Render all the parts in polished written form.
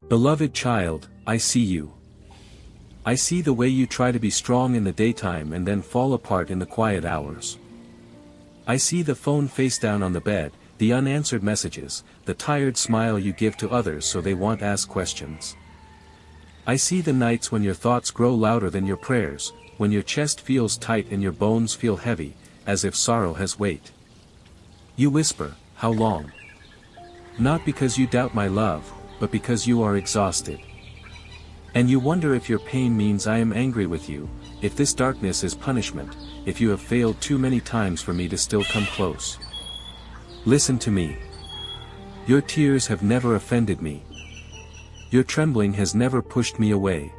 Beloved child, I see you. I see the way you try to be strong in the daytime and then fall apart in the quiet hours. I see the phone face down on the bed, the unanswered messages, the tired smile you give to others so they won't ask questions. I see the nights when your thoughts grow louder than your prayers, when your chest feels tight and your bones feel heavy, as if sorrow has weight. You whisper, "How long?" Not because you doubt my love, but because you are exhausted. And you wonder if your pain means I am angry with you, if this darkness is punishment, if you have failed too many times for me to still come close. Listen to me. Your tears have never offended me. Your trembling has never pushed me away.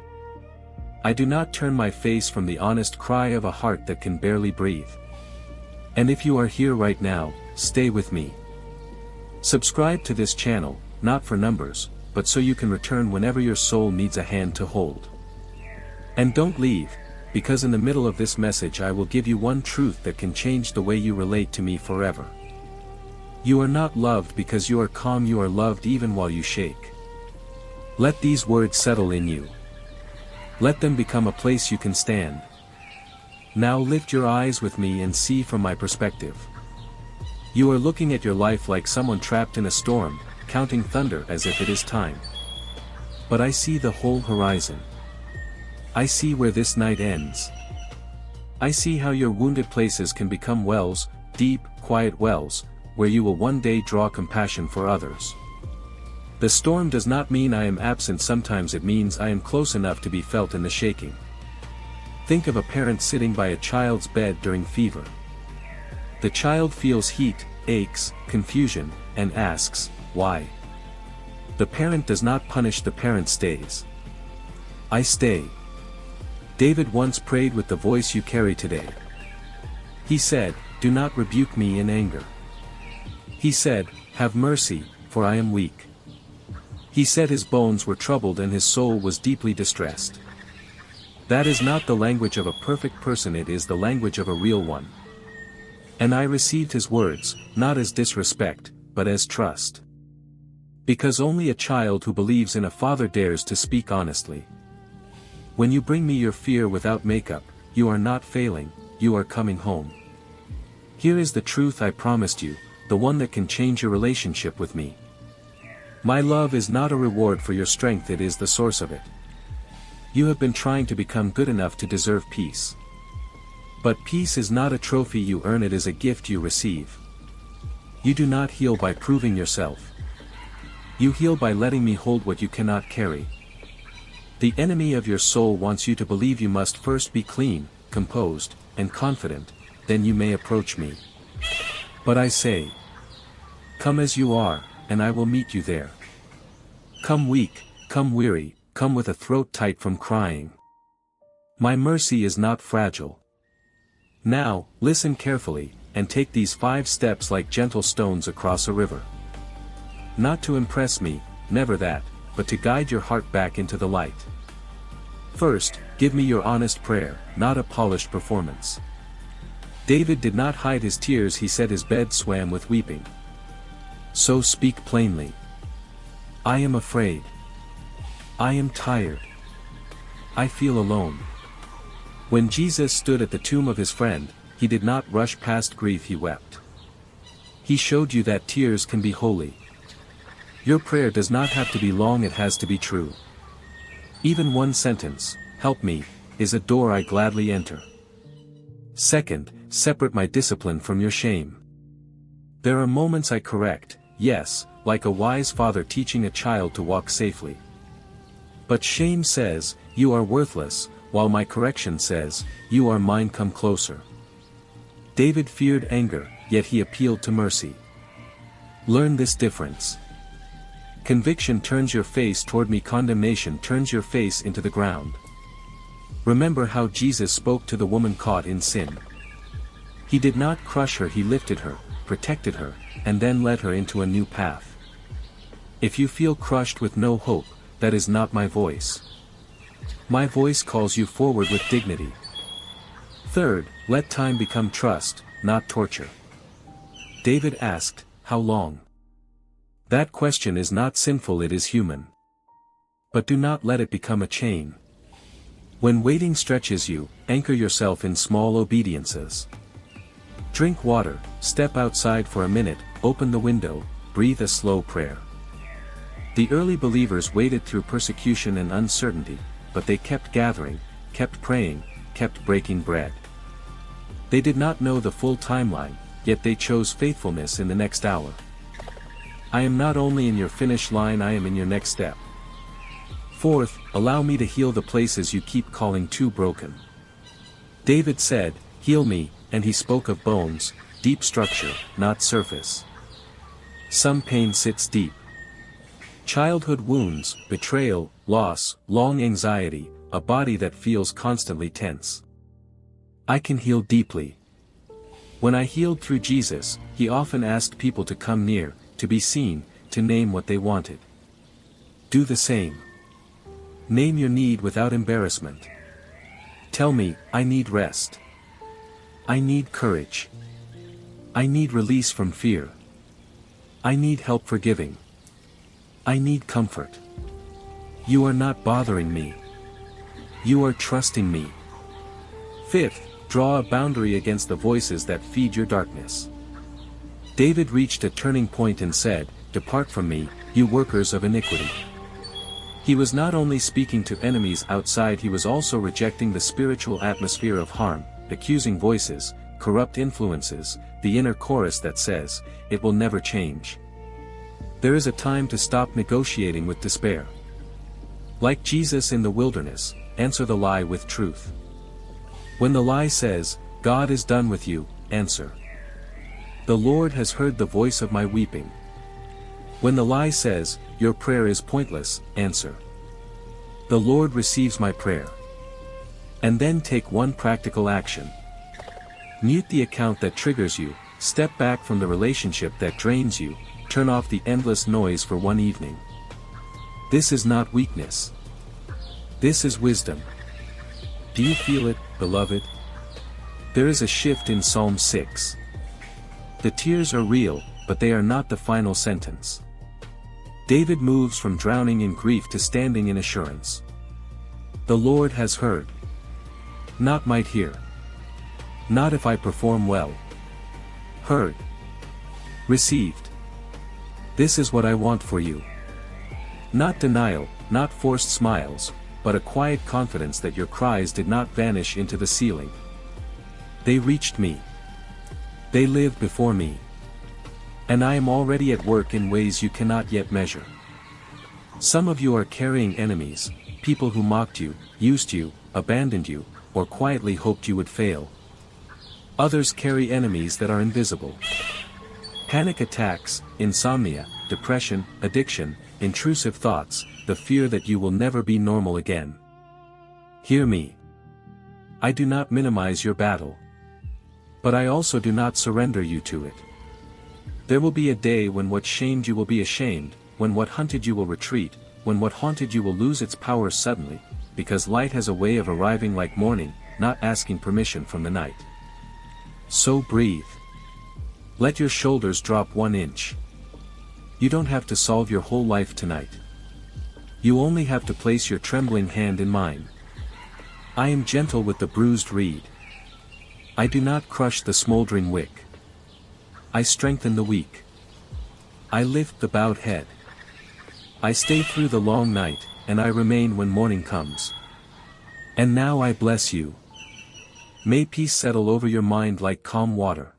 I do not turn my face from the honest cry of a heart that can barely breathe. And if you are here right now, stay with me. Subscribe to this channel, not for numbers, but so you can return whenever your soul needs a hand to hold. And don't leave, because in the middle of this message I will give you one truth that can change the way you relate to me forever. You are not loved because you are calm, you are loved even while you shake. Let these words settle in you. Let them become a place you can stand. Now lift your eyes with me and see from my perspective. You are looking at your life like someone trapped in a storm, counting thunder as if it is time. But I see the whole horizon. I see where this night ends. I see how your wounded places can become wells, deep, quiet wells, where you will one day draw compassion for others. The storm does not mean I am absent, sometimes it means I am close enough to be felt in the shaking. Think of a parent sitting by a child's bed during fever. The child feels heat, aches, confusion, and asks, why? The parent does not punish, the parent stays. I stay. David once prayed with the voice you carry today. He said, "Do not rebuke me in anger." He said, "Have mercy, for I am weak." He said his bones were troubled and his soul was deeply distressed. That is not the language of a perfect person, it is the language of a real one. And I received his words, not as disrespect, but as trust. Because only a child who believes in a father dares to speak honestly. When you bring me your fear without makeup, you are not failing, you are coming home. Here is the truth I promised you, the one that can change your relationship with me. My love is not a reward for your strength, it is the source of it. You have been trying to become good enough to deserve peace. But peace is not a trophy you earn, it is a gift you receive. You do not heal by proving yourself. You heal by letting me hold what you cannot carry. The enemy of your soul wants you to believe you must first be clean, composed, and confident, then you may approach me. But I say, come as you are, and I will meet you there. Come weak, come weary, come with a throat tight from crying. My mercy is not fragile. Now, listen carefully, and take these 5 steps like gentle stones across a river. Not to impress me, never that, but to guide your heart back into the light. First, give me your honest prayer, not a polished performance. David did not hide his tears, he said his bed swam with weeping. So speak plainly. I am afraid. I am tired. I feel alone. When Jesus stood at the tomb of his friend, he did not rush past grief, he wept. He showed you that tears can be holy. Your prayer does not have to be long, it has to be true. Even one sentence, "Help me," is a door I gladly enter. Second, separate my discipline from your shame. There are moments I correct, yes, like a wise father teaching a child to walk safely. But shame says, "You are worthless," while my correction says, "You are mine, come closer." David feared anger, yet he appealed to mercy. Learn this difference. Conviction turns your face toward me, condemnation turns your face into the ground. Remember how Jesus spoke to the woman caught in sin. He did not crush her, he lifted her, protected her, and then led her into a new path. If you feel crushed with no hope, that is not my voice. My voice calls you forward with dignity. Third, let time become trust, not torture. David asked, "How long?" That question is not sinful, it is human. But do not let it become a chain. When waiting stretches you, anchor yourself in small obediences. Drink water, step outside for a minute, open the window, breathe a slow prayer. The early believers waited through persecution and uncertainty, but they kept gathering, kept praying, kept breaking bread. They did not know the full timeline, yet they chose faithfulness in the next hour. I am not only in your finish line, I am in your next step. Fourth, allow me to heal the places you keep calling too broken. David said, "Heal me," and he spoke of bones, deep structure, not surface. Some pain sits deep. Childhood wounds, betrayal, loss, long anxiety, a body that feels constantly tense. I can heal deeply. When I healed through Jesus, he often asked people to come near, to be seen, to name what they wanted. Do the same. Name your need without embarrassment. Tell me, I need rest. I need courage. I need release from fear. I need help forgiving. I need comfort. You are not bothering me. You are trusting me. Fifth, draw a boundary against the voices that feed your darkness. David reached a turning point and said, "Depart from me, you workers of iniquity." He was not only speaking to enemies outside, he was also rejecting the spiritual atmosphere of harm, accusing voices, corrupt influences, the inner chorus that says, "It will never change." There is a time to stop negotiating with despair. Like Jesus in the wilderness, answer the lie with truth. When the lie says, "God is done with you," answer, "The Lord has heard the voice of my weeping." When the lie says, "Your prayer is pointless," answer, "The Lord receives my prayer." And then take one practical action. Mute the account that triggers you, step back from the relationship that drains you, turn off the endless noise for one evening. This is not weakness. This is wisdom. Do you feel it, beloved? There is a shift in Psalm 6. The tears are real, but they are not the final sentence. David moves from drowning in grief to standing in assurance. The Lord has heard. Not might hear. Not if I perform well. Heard. Received. This is what I want for you. Not denial, not forced smiles, but a quiet confidence that your cries did not vanish into the ceiling. They reached me. They lived before me. And I am already at work in ways you cannot yet measure. Some of you are carrying enemies, people who mocked you, used you, abandoned you, or quietly hoped you would fail. Others carry enemies that are invisible. Panic attacks, insomnia, depression, addiction, intrusive thoughts, the fear that you will never be normal again. Hear me. I do not minimize your battle. But I also do not surrender you to it. There will be a day when what shamed you will be ashamed, when what hunted you will retreat, when what haunted you will lose its power suddenly, because light has a way of arriving like morning, not asking permission from the night. So breathe. Let your shoulders drop 1 inch. You don't have to solve your whole life tonight. You only have to place your trembling hand in mine. I am gentle with the bruised reed. I do not crush the smoldering wick. I strengthen the weak. I lift the bowed head. I stay through the long night, and I remain when morning comes. And now I bless you. May peace settle over your mind like calm water.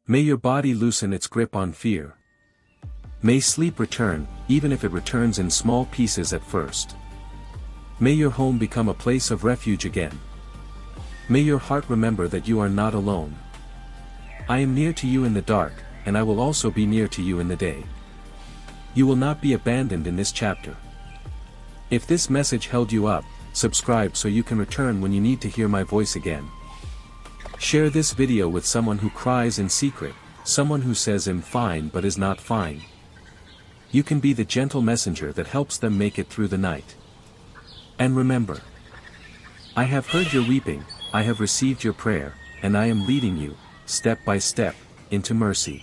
May your body loosen its grip on fear. May sleep return, even if it returns in small pieces at first. May your home become a place of refuge again. May your heart remember that you are not alone. I am near to you in the dark, and I will also be near to you in the day. You will not be abandoned in this chapter. If this message held you up, subscribe so you can return when you need to hear my voice again. Share this video with someone who cries in secret, someone who says I'm fine but is not fine. You can be the gentle messenger that helps them make it through the night. And remember, I have heard your weeping, I have received your prayer, and I am leading you, step by step, into mercy.